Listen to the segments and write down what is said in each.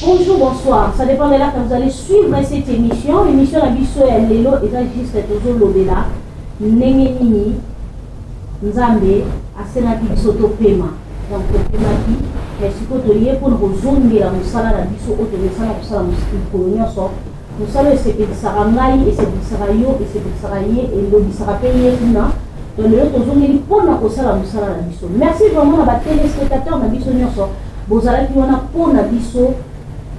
Bonjour, bonsoir. Ça dépend de là que vous allez suivre cette émission. L'émission La Bisso et Lelo est juste toujours l'obéla. Nengenini, Nzambe, Asenaki Bisoto Pema. Donc, Pema qui, mais si vous voulez pour nous zonger la Moussala, la Bisso, Otomesana, Moussala, Moussala, Moussala, c'est que Sarangai, et c'est que Sarayo, et c'est que Saraye, et le Bisarapé, Kuna. Donc, le autre zone, pour nous Moussala, Moussala, la Bisso. Merci vraiment à les téléspectateurs, la Bisso Nyoso. Vous allez qui on a pour la Bisso.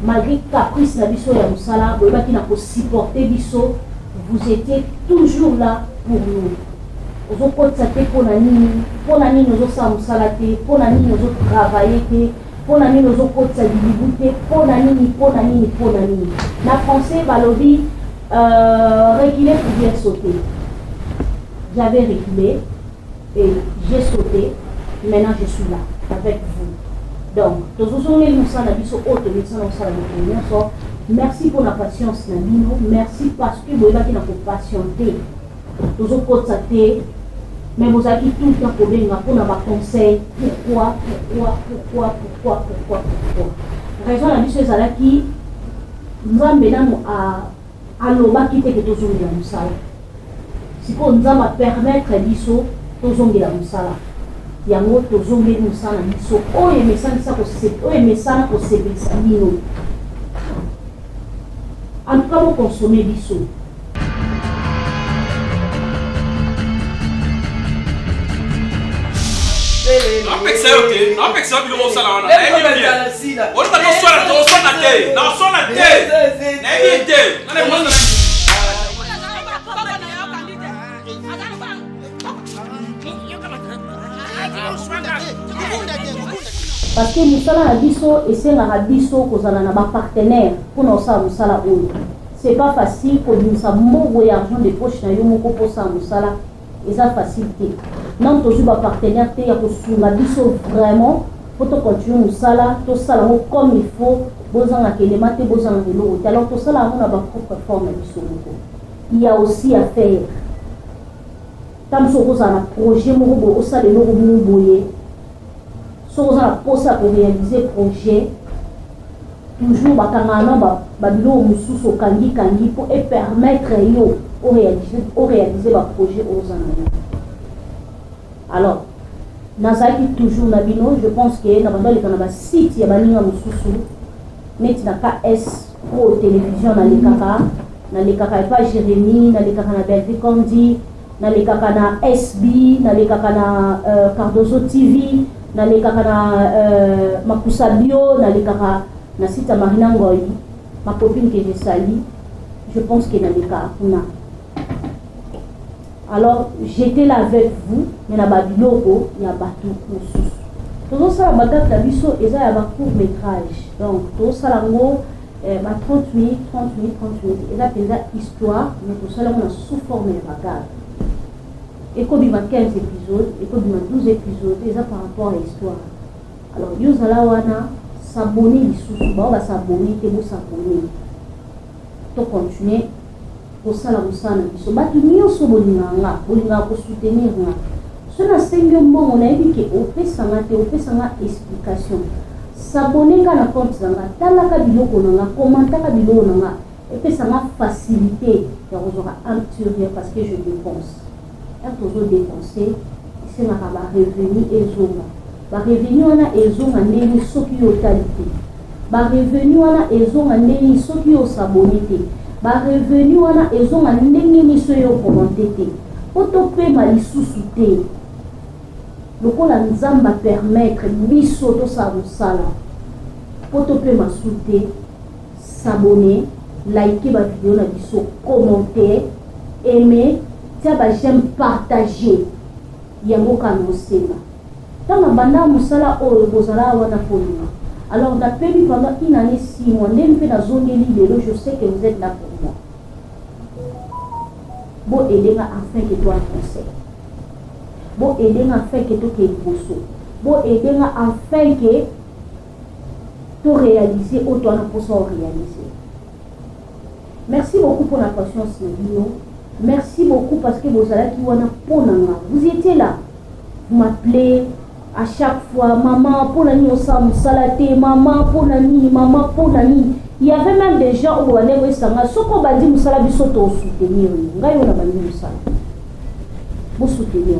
Malgré caprice la biso ya musala, vous avez qui supporter biso, vous étiez toujours là pour nous. Vous avez pour la nini, nous avons musala, pour la nini, nous avons travaillé, pour la nini, nous avons libéré, pour la nini. La français Balobi reculer pour bien sauter. J'avais reculé et j'ai sauté. Maintenant je suis là avec vous. Donc, merci pour la patience, merci parce que vous avez patienté. Vous avez constaté, mais vous avez tout le temps pour avoir conseil. Pourquoi? Raison la mission est qui nous a mené à l'oba qui était que tous les gens. Si vous nous a permettre biso tous les gens. Yango tozongeli musala biso oyo emesanisa kosepelisa bino en tout cas bokonsome biso parce que musala na biso esengaka biso kozala na bapartenaire mpona osala mosala oyo. C'est pas facile kobimisa mbongo ya argent de poche na yo moko mposala mosala eza facile te. Non tozwi bapartenaire te ya kosunga biso vraiment po tocontinue mosala tosala yango comme il faut bozanga kelema te bozanga eloko te. Alors tosala yango na bapropre forme ya biso moko. Il y a aussi à faire tam so kozala na projet moko boye osala eloko moko boye so kozala posa pour réaliser projet toujours bakangana babilo mosusu okangi pour permettre yo au réaliser ba projet ozana yo. Alors nazaki toujours na bino, je pense que na bando lekana ba site ya baninga mosusu neti na KS Pro télévision na lekaka pas Jérémy na lekaka na Belgique Condi na lekaka na SB na lekaka na Cardozo TV na lekaka na Makusa Bio na lekaka na site Marina Ngoyi ma copine que j'ai sali je pense que na lekaka kuna. Alors j'étais là avec vous mais na babiloko ya batu mosusu tozo sala bagata la biso eza ya ba court métrage donc tozo sala ngo 30 minutes eza penza histoire mais tozo sala ngo sous forme ya bagata. Et comme il y a 15 épisodes, et comme il y a 12 épisodes, c'est par rapport à l'histoire. Alors, vous allez s'abonner, vous allez s'abonner, vous allez s'abonner. Pour continuer, pour ça, vous allez s'abonner, vous allez soutenir. Ce n'est pas un bon, on a dit qu'on fait ça, on fait ça explication. S'abonner à la compte, talaka biloko nanga, commenter à biloko nanga, et puis ça m'a facilité, vous aurez un parce que je dépense. Toujours dépensé, c'est ma revenu et zonga. Ba revenu ana ezonga ndeni soki yo talité. Ba revenu ana ezonga ndeni soki yo sabonité. Ba revenu ana ezonga ndeni miso yo commenté. Poto pe malisusu te. Lokola nzamba permettre biso to sa musala. Poto pe masute s'abonner, liker ba vidéo na biso, commenter, aimer j'aime partager yango kanosela tanga banda musala oyo bozala wana polima. Alors d'appeli pendant une année 6 mois même fait la zone lilo, je sais que vous êtes là pour moi. Bon aider afin que toi conseil. Bon aider afin que toi que bosso. Bon aider afin que to réaliser auto na pour ça réaliser. Merci beaucoup pour la patience Nino. Merci beaucoup parce que vous allez qui wana ponanga. Vous étiez là. Vous m'appelez à chaque fois maman pour la nuit au sam salaté maman pour la nuit maman pour la nuit. Il y avait même des gens où on allait sanga soko bandi musala biso to soutenir. Ngai on a bandi musala. Vous soutenir.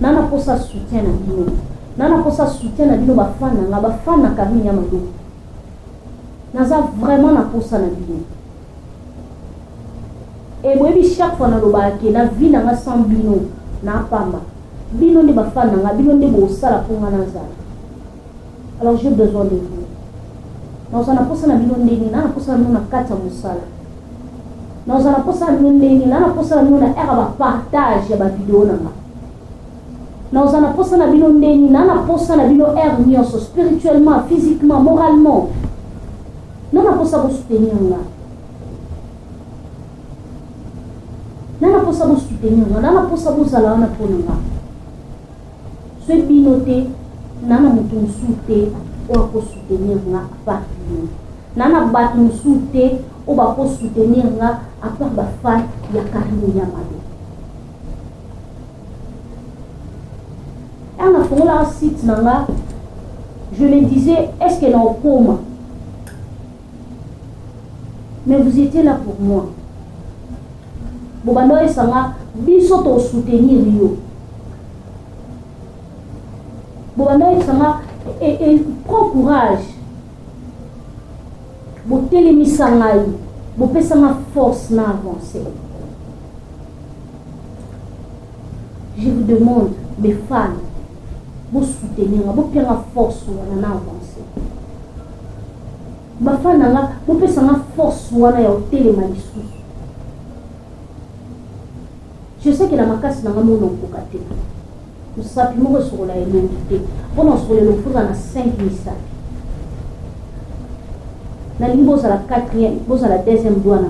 Nana pour ça soutien na bino. Nana pour ça soutien na bino bafana kamini ya mado. Naza vraiment na pour ça na bino. Et moi chaque fois na lobaki na vie na sans bino na pamba. Bino ne bafana nga bino ne bo sala pour nga nazala. Alors j'ai besoin de vous. Nous allons passer na bino ndeni na passer na kata musala. Nous allons passer na bino ndeni na passer na era ba partage ya ba vidéo na nga. Nous allons passer na bino ndeni na passer na bino er nyonso spirituellement, physiquement, moralement. Nous allons passer pour soutenir nga. Nous allons passer pour soutenir nga. Nous allons passer pour sala na pour nga. Ce binoté nana mutu soute o ko soutenir nga pa nana batu soute o ba ko soutenir nga a part ba fa ya karine ya mado on a fait la site nanga je le disais est-ce qu'elle est en coma mais vous étiez là pour moi bobando esanga biso to soutenir yo bobando esanga et prends courage. Vous télémisangai, vous pèsez ma force à avancer. Je vous demande, mes fans, vous soutenir, vous pèsez ma force à avancer. Ma fans, vous pèsez ma force à télémanisou. Je sais que la macasse n'a pas mon nom pour cater. Nous savons sur la éloigné. Pendant ce que nous faisons à 5 messages. Nous avons à la 4e, nous à la 2e douane,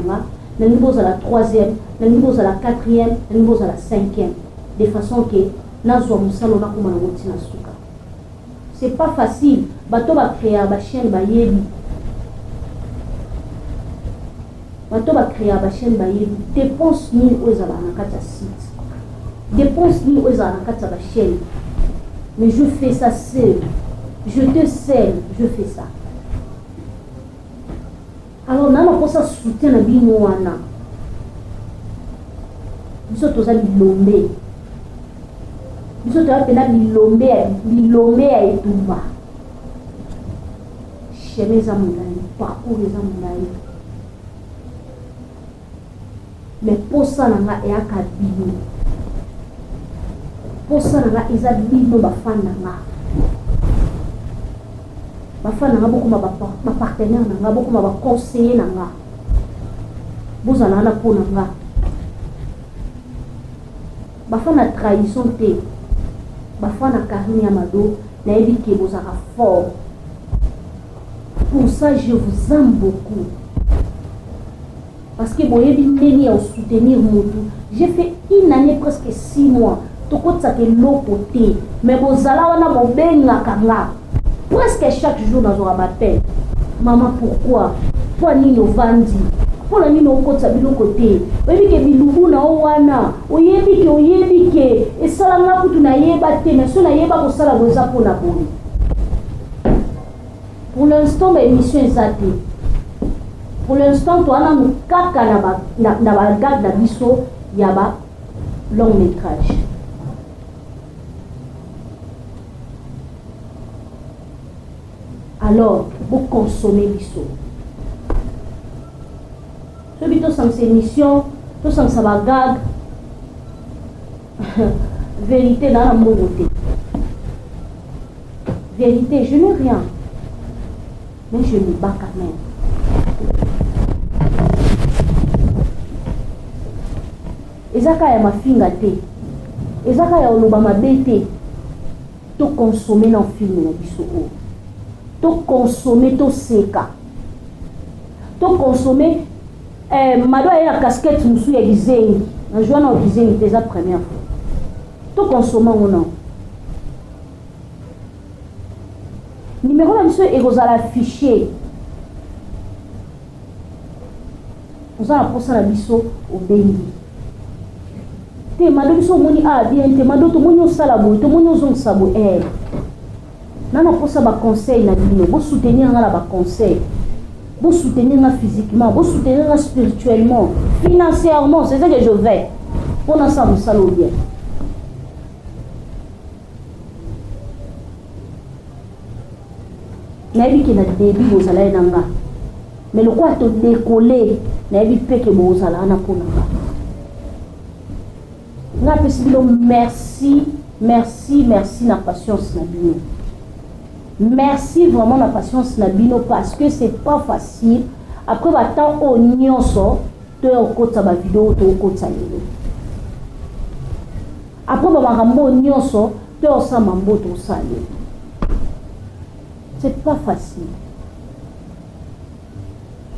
nous avons à la 3e, nous avons à la 4e, nous avons à la 5e. De façon que nous avons un salon comme un outil. Ce n'est pas facile. Bato va créer une chaîne bayebi. Bato va créer une chaîne bayebi. Dépense 1000 euros à la site. Dépense 1000 euros à la chaîne. Mais je fais ça seul. Je te scelle, je fais ça. Alors, nous avons ça soutien à Bimouana. Nous sommes tous à l'Ilomé. Nous sommes tous à l'Ilomé à Etouba. Chez mes amours, parcours les amours. Mais pour ça, nous avons un cabine. Pour ça, nous avons un bino bafana. Bafana beaucoup ma partenaire nanga beaucoup ma conseiller nanga. Vous en avez pour nanga. Bafana trahison te. Bafana karine amado na ebi que vous avez fort. Pour ça, je vous aime beaucoup. Parce que vous avez venu à soutenir mon tout. J'ai fait une année, presque 6 mois. Tout compte ça que l'eau côté. Mais vous allez avoir mon ben la kanga. Presque chaque jour dans un appel. Maman, pourquoi? Pourquoi nous vendons? Pourquoi nous sommes de l'autre côté? Vous avez que bilubu na owana. Vous avez que et ça là que tu n'as pas été. Mais si on a pas ça la goza pour la bonne. Pour l'instant, l'émission est zatée. Pour l'instant, tu as un caca na bagage na biso yaba long métrage. Alors, vous consommez biso. Ce bito sans émission, tout sans sa bagage. Vérité dans la beauté. Vérité, je n'ai rien. Mais je me bats quand même. Ezaka ya mafinga te. Ezaka ya oloba mabe te. To consommer dans film na biso o. To consommer to seka. To consommer mado ya casquette musu ya gizengi. Na joana o gizengi déjà première fois. To consommer ou non. numéro na biso ekozala affiché oza na posa na biso obengi te mado biso omoni bien te mado tomoni osala boye tomoni ozongisa boye nana posa baconseil na bino bosoutenir nga na baconseil bosoutenir nga physiquement bosoutenir nga spirituellement financièrement c'est ça que je vais pour na sa mosala bien nayebi ke na debi bozala ye na nga mais lokwa todekole nayebi mpe ke bozala wana mpo na nga nga apesi bino merci na patience na bino merci vraiment na patience na bino parce que c'est pas facile après batemps oyo nyonso toyokotisa bavideo tokotisa lelo après bamakambo oyo nyonso toyosala mambo tosala lelo c'est pas facile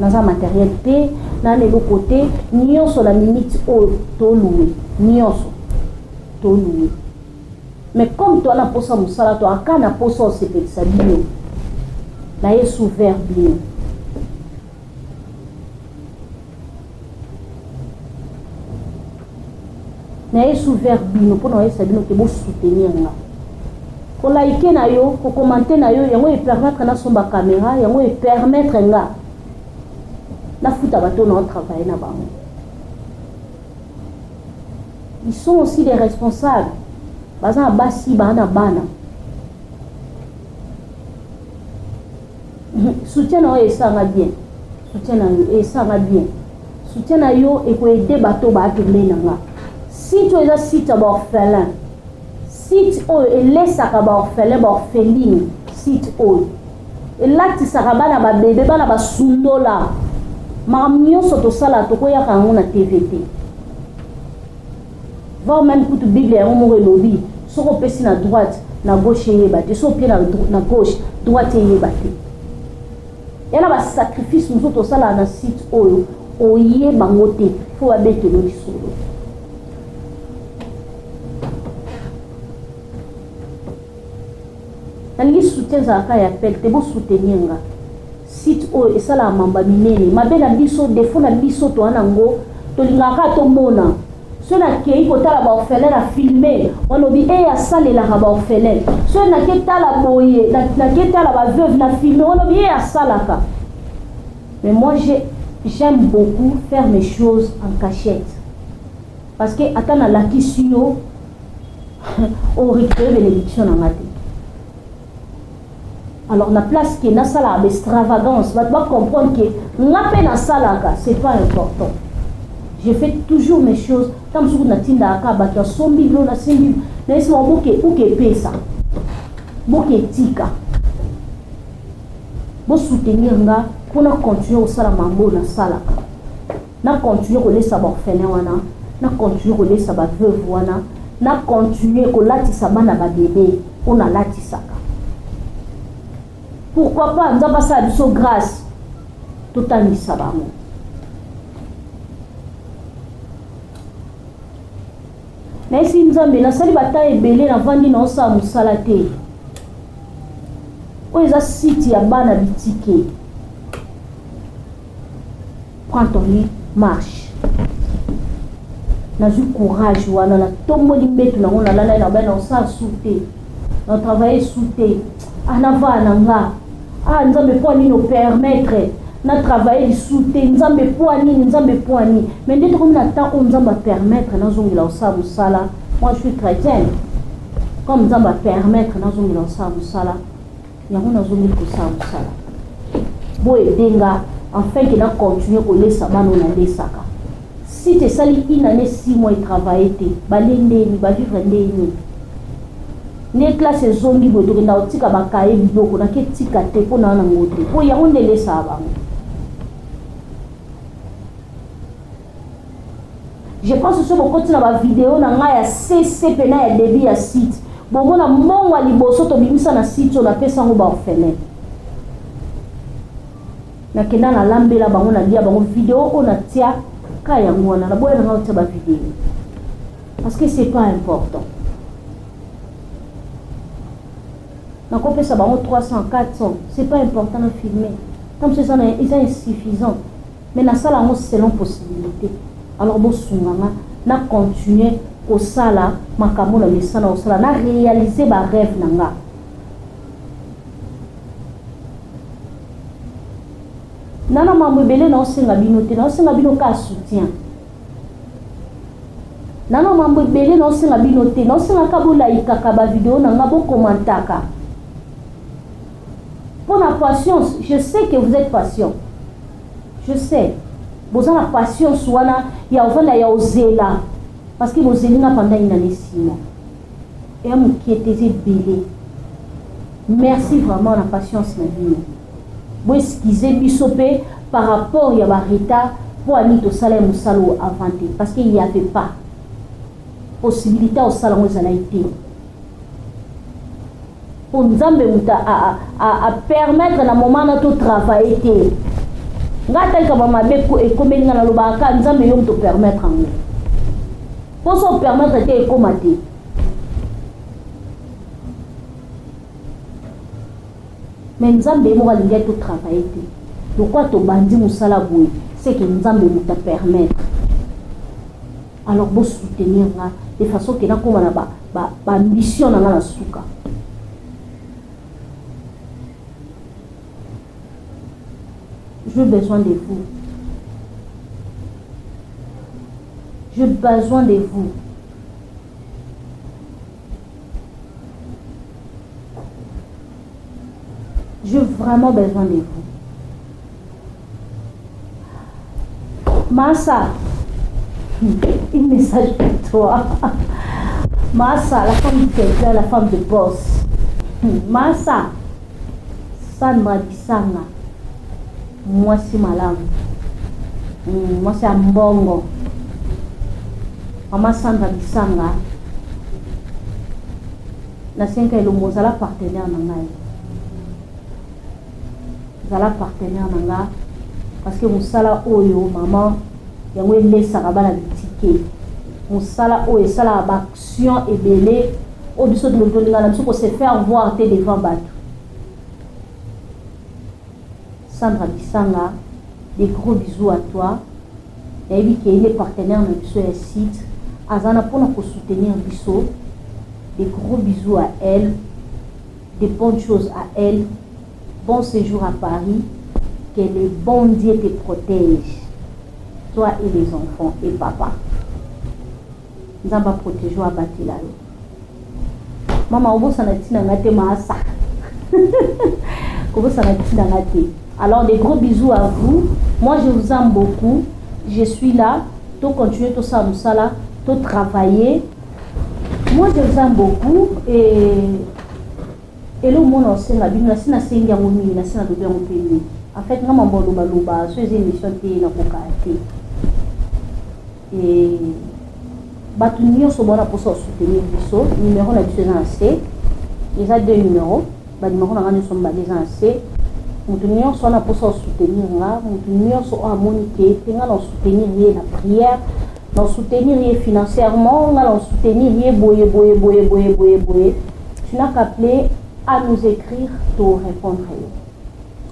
naza matériel te na lelo côté nyonso na minute oyo toluwe nyonso toluwe mais comme toi na posa mosala to aka na posa osepelisa bino na yesu ouvert bino na yesu ouvert bino mpo na oyesa bino ke bosoutenir nga kolaike na yo kokomante na yo yango epermettre nasomba caméra yango epermettre nga nafuta bato na otravaille na bango ils sont aussi des responsables baza na basi bana bana soutien na yo esanga bien soutien na yo esanga bien soutien na yo ekoede bato baapembe na nga site oyo eza site ya baorphelin site oyo elesaka baorphelin baorpheline site oyo elatisaka bana babebe bana basundola makambo nyonso tosala tokoyaka yango na tvt va même kutu bible yango moko elobi soko opesi na droite na gauche eyeba te so opie na gauche droite eyeba te yana basacrifice mosusu tosala na site oyo oyeba ngo te fo babetelo lisolo nalingi soutien ezalaka ya pele te bosoutenir nga site oyo esalaka mamba minene mabe na biso defo na biso toa nango tolingaka tomona so nakei kotala baorphelin na filme walobi asalelaka baorphelin so nake tala boye nake tala baveuve na filme walobi asalaka mais moi j'aime beaucoup faire mes choses en cachette parce que ata nalakisi yo orécupérer bénédiction na nga te alors na place ke nasalaka baextravagance bato bacomprendre ke nga mpe nasalaka c'est pas important je fais toujours mes choses tant que je natindaka bato asombi bilo nasimbi naisima boke epesa boke etika bosoutenir nga mpona continuer kosala mambo nasalaka na continuer kolesa baorphelin wana na continuer kolesa baveuve wana na continuer kolatisa bana babebe oyo nalatisaka pourquoi pas nzambe asala biso grâce totangisa bango naesi nzambe nasali bata ebele navandi naosala mosala te oyo eza site ya bana bitike prends ton lit marche nazwi courage wana natomboli mbetu nango nalala na bana osala su te natravaille su te anava na nga nzambe mpo nini opermettre na travailler lisu te nzambe mpo nini nzambe mpo nini mais nde tokomi na temps oyo nzambe apermettre nazongela osala mosala moi je suis chrétienne comme nzambe apermettre nazongela osala mosala yango nazongeli kosala mosala boye edenga enfin ke na continue kolesa bana oyo nalesaka si tesali une année 6 mois etravaille te balendeni bavivre ndeni ne classe ezongi boye tokenda kotika bakaye biloko naketika te mpo na nango te po yango nde elesaka bango je pense so bokoti na bavideo na ngai ya cc pena ya début ya site bomona mbongo ya liboso tobimisa na site oyo napesa yango baorphelin nakenda nalambela bango nalia bango video oyo natia ka yango wana naboya na ngai otia bavideo parce que c'est pas important na ko pesa bango 300 400 c'est pas important de filmer comme c'est ça ils sont insuffisant mais na sala ngo selon possibilité alors bo sunganga na continuer au sala makambo na misana au sala na réaliser ba rêve nanga nana mambo belé na osenga bino te na osenga bino ka soutien nana mambo belé na osenga bino te na osenga ka bo like ka ba vidéo na nga bo commentaka pour la patience je sais que vous êtes patient je sais vous avez la patience wana ya ovanda ya ozela parce que vous êtes là pendant une année 6 mois et am qui était belé merci vraiment la patience na bino vous excusez bisopé par rapport à la retard pour aller au salaire musalo avanté parce qu'il n'y avait pas possibilité au salaire musalaïté pour nous à permettre à moment de travailler ngata ka mama beko e komeli na lobaka nzambe yo to permettre en pour se permettre de commander mais nzambe mo galinga to travailler pourquoi to bandi musala boy c'est que nzambe mo ta permettre alors bo soutenir nga de façon que na koma na ba mission na na suka j'ai besoin de vous j'ai besoin de vous j'ai vraiment besoin de vous Massa un message pour toi Massa la femme de quelqu'un la femme de boss Massa Sandra Bisanga moi c'est malade moi c'est mbongo Mama Sandra Bisanga na 5 elo mozala partenaire na ngai zala partenaire na nga parce que musala oyo maman yango elesaka bana bitike musala oyo esala ba action ebele o biso tolinga na biso ko se faire voir te devant bato Sandra Bisanga, des gros bisous à toi. Et oui, qui est partenaire de ce site. Azana pour nous soutenir Bisso. Des gros bisous à elle. Des bonnes choses à elle. Bon séjour à Paris. Que le bon Dieu te protège. Toi et les enfants et papa. Nous allons protéger à Batila. Maman, on va s'en aller ma sa. On va s'en aller. Alors, des gros bisous à vous. Moi, je vous aime beaucoup. Je suis là. Tu continues tout ça, là. Tu travailler. Moi, je vous aime beaucoup. Et le monde aussi, la Bible, c'est la scène d'Amouni, la scène de bien au pays. En fait, nous avons dit que ces émissions étaient dans le et nous sommes pour soutenir le numéro de C. Il y a 2 numéros. Le numéro de C. Nous sommes pour soutenir là, nous sommes à moniquer, nous soutenir la prière, nous soutenir financièrement, nous soutenir boye. Tu n'as qu'à appeler à nous écrire pour répondre.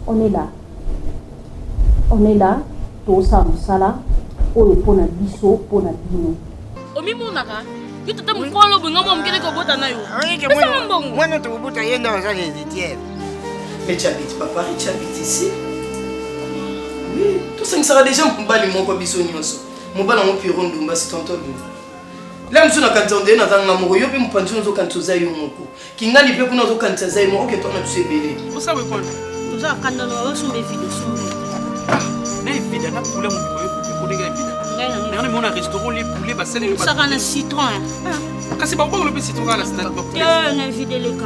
On est là. On est là, tout ça, ça pour na biso, pour na bino. Omi monaka, tu te t'as mukolo bunga mo mkele ko bota na yo. Asa mbongo. Mwana to bota yenda za hésitière. Mais tu habites pas Paris, tu habites ici. Oui, tout ça sera déjà mon bali mon biso nyonso. Mon bala mon piro ndumba si tonto ndumba. Là msuna kantonde na tanga mo yo pe mpanzi nzo kantoza yo moko. Kingani pe kuna zo kantoza yo moko ke tona tusebele. Vous savez quoi? Nous avons quand on sur mes vidéos sur les vidéos na poulet mon pour les vidéos. Mais on a un restaurant les poulets bah c'est les ça rend un citron. Quand c'est pas bon le citron là c'est pas poulet. On vidé les cas.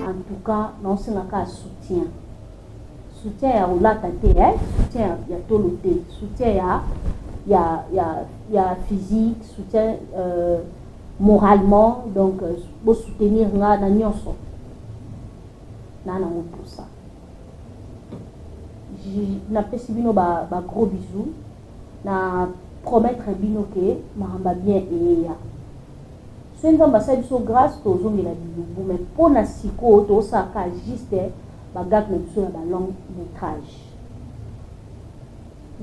En tout cas, non c'est un cas soutien. Soutien à Oulata T, soutien à Toloté, soutien à physique, soutien moralement, donc pour soutenir nga na nyonso. Na pour ça. Na pesi bino ba gros bisous. Na promettre bino que maramba bien et ya. c'est une ambassade sur grâce aux hommes de la Bible. Mais pour la psycho, tout ça, juste, bagarre le sur la long métrage.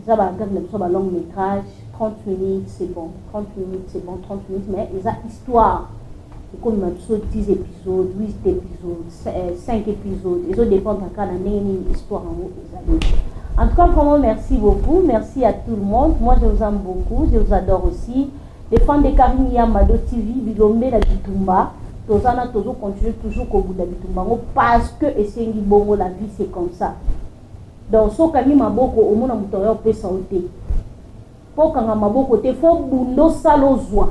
Ça va regarder le long métrage, 30 minutes, c'est bon. 30 minutes, c'est bon, 30 minutes, mais ils ont histoire. C'est comme 10 épisodes, 8 épisodes, 5 épisodes. Ils ont dépendent de la histoire en haut. En tout cas, vraiment, merci beaucoup. Merci à tout le monde. Moi, je vous aime beaucoup. Je vous adore aussi. Les fans de Karine Yamado TV, Bilombe la Bitumba. Tozana, Tozo continue toujours au bout de la Bitumba. Parce que, et c'est bongo, la vie, c'est comme ça. Donc, so kami maboko, au monde, on a peut sauter. Pour quand maboko, te faut bundo salozwa.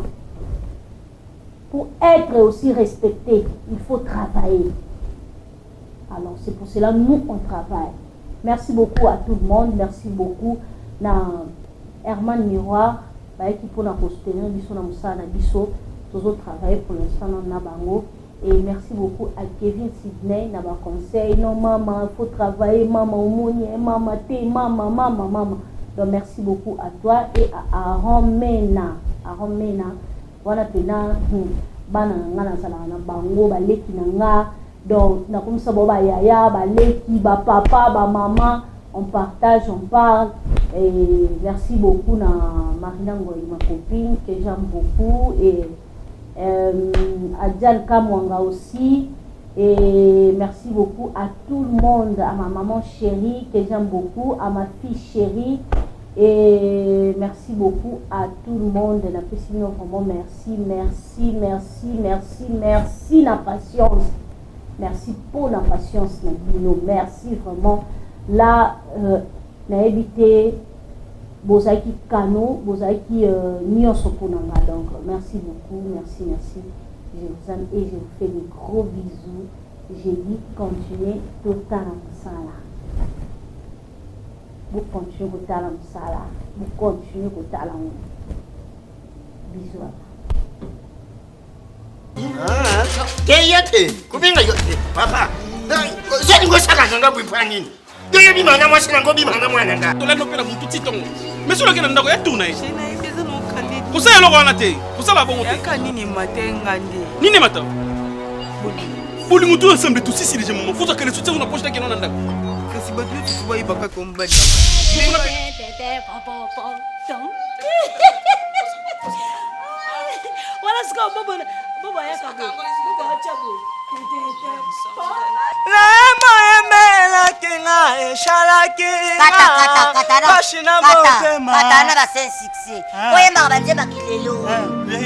Pour être aussi respecté, il faut travailler. Alors, c'est pour cela que nous, on travaille. Merci beaucoup à tout le monde. Merci beaucoup à Herman Miroir, qui pour nous soutenir, toujours travailler pour l'instant dans Nabango. Et merci beaucoup à Kevin Sidney, dans le conseil. Non, maman, il faut travailler, maman, maman, maman. Donc, merci beaucoup à toi et à Aaron Mena. Aaron Mena, voilà, bango, baleki nanga. Donc, comme ça, yaya, baleki, papa, maman, on partage, on parle. Et merci beaucoup à Marina Ngoy, ma copine, que j'aime beaucoup. Et à Diane Kamwanga aussi. Et merci beaucoup à tout le monde, à ma maman chérie, que j'aime beaucoup, à ma fille chérie. Et merci beaucoup à tout le monde. Vraiment, merci, la patience. Merci pour la patience, Nabino. Merci vraiment. Là, n'a évité Bozaki Kano, Bozaki Nyosoponanga. Donc, merci beaucoup, merci. Je vous aime et je vous fais des gros bisous. J'ai dit continuez total en sala. Vous continuez total en sala. Vous continuez total en bisous. Kayate, kubinga yote, papa. Sasa ngosaka nganga bwipana nini? Ndio bibi mwana mwasi ngo bibi mwana mwana nga. Tola no pela mutu titongo. Mesolo kena ndako ya tuna. Shena ibeza no kali. Kusa yelo wana te. Kusa la bongo te. Yaka nini matenga ndi. Nini mata? Boli. Boli mutu ensemble tous ici les gens. Faut que les soutiens on approche de kena ndako. Kasi batu tu boy baka kombani. Wala sika bobo ya kago. Bobo acha bo. Lemo emela kinga eshalaki. Kata na ba sensiksi. Oye mabanje bakilelo.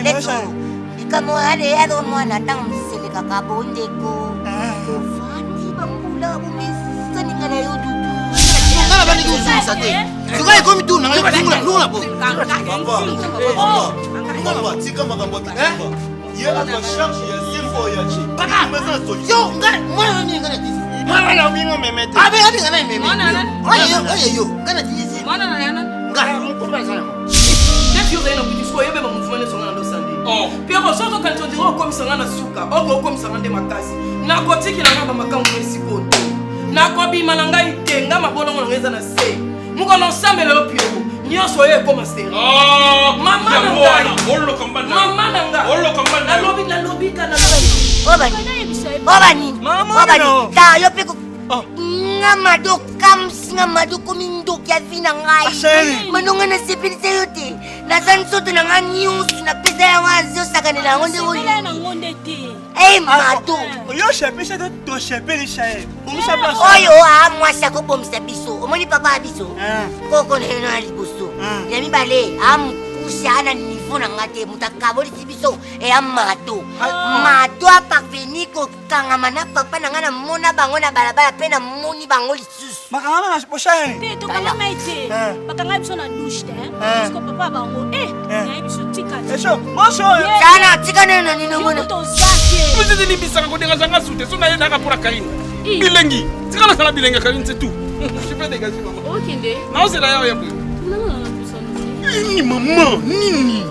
Leto. Ikamo hale yalo mwana tang misele kakabonde ko. Fati bambula bumisa ningana yodu. Ngala bani kuzuza te. Tukaye komi tu nanga ngula bo. Papa, tika makambo kitumba. Ye a la charge ya simbo ya chi. Papa, yo, mwana ni ngana tisi. Mwana bingo memete. Abi ngana memete. Mwana. Yo, ngana tisi. Mwana na yana. Ngala mkuba sana. Depuis vous avez un petit choix, il y a même un mouvement de son nom. Puis on sort quand on dit oh comme ça na suka, oh comme ça na makasi. Na koti ki na ngamba makambo esikoto. Na kobi malanga itenga mabolo ngeza na sei. Muko no samelo pio. Nyonso ye comme c'est. Mama nanga. Ollo kambana. Mama nanga. Ollo kambana. Na lobi kana. Obani. Ta yo peko. Ngamado ngamado komindo kya vina ngai. Manonga na sepelite yote. Na zansoto na news na pesa ya wanzo sakane na ngonde woli. Na ngonde te. Mato. Yo shepesha to shepelisha e. Umsha place. Oyo mwasa ko bomsa biso. Omoni papa biso. Koko neno ali biso. Yami bale kusha na nifuna ngate mutakaboli biso mato. Mato apakveni ko kangamana papa nanga na mona bango na balabala pe na moni bango lisusu. Makanga na poshane. Te to kama maite. Bakanga biso na douche te. Parce que papa bango na biso tika. Esho, moso. Kana tika neno nino mona. To zake. Vous êtes libisa ngo denga zanga sute. So na yena ka pura kaini. Bilengi. Tika na sala bilengi kaini c'est tout. Je peux dégager maman. Okinde. Non, c'est là ya bwe. Non. Nini maman, nini.